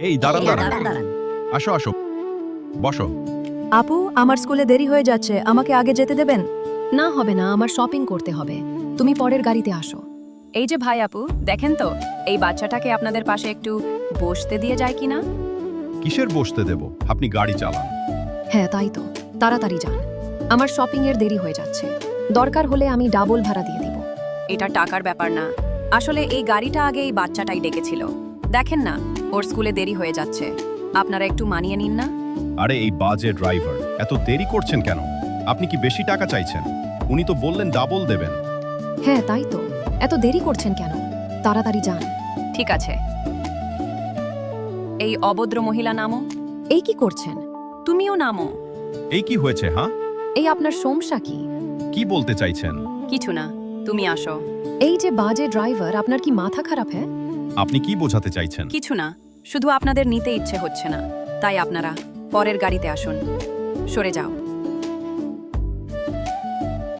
এই দাঁড়ান দাঁড়ান আসো আসো বসো। আপু, আমার স্কুলে দেরি হয়ে যাচ্ছে, আমাকে আগে যেতে দেবেন? না হবে না, আমার শপিং করতে হবে। তুমি পরের গাড়িতে আসো। এই যে ভাই আপু, দেখেন তো এই বাচ্চাটাকে আপনাদের পাশে একটু বসতে দিয়ে যায় কিনা। কিসের বসতে দেব? আপনি গাড়ি চালান। হ্যাঁ তাই তো, তাড়াতাড়ি যান, আমার শপিং এর দেরি হয়ে যাচ্ছে। দরকার হলে আমি ডাবল ভাড়া দিয়ে দিব। এটা টাকার ব্যাপার না, আসলে এই গাড়িটা আগে এই বাচ্চাটাই ডেকেছিল। দেখেন না, ওর স্কুলে দেরি হয়ে যাচ্ছে, আপনারা একটু মানিয়ে নিন না। আরে এই বাজে ড্রাইভার, এত দেরি করছেন কেন? আপনি কি বেশি টাকা চাইছেন? উনি তো বললেন ডাবল দেবেন। হ্যাঁ তাই তো, এত দেরি করছেন কেন? তাড়াতাড়ি যান। ঠিক আছে, এই অভদ্র মহিলা নামো। এই কি করছেন? তুমিও নামো। এই কি হয়েছে? হ্যাঁ, এই আপনার সমস্যা কি? কি বলতে চাইছেন? কিছু না, তুমি আসো। এই যে বাজে ড্রাইভার, আপনার কি মাথা খারাপ? হ্যাঁ, আপনি কি বোঝাতে চাইছেন? কিছু না, শুধু আপনাদের নিতে ইচ্ছে হচ্ছে না, তাই আপনারা পরের গাড়িতে আসুন। সরে যাও।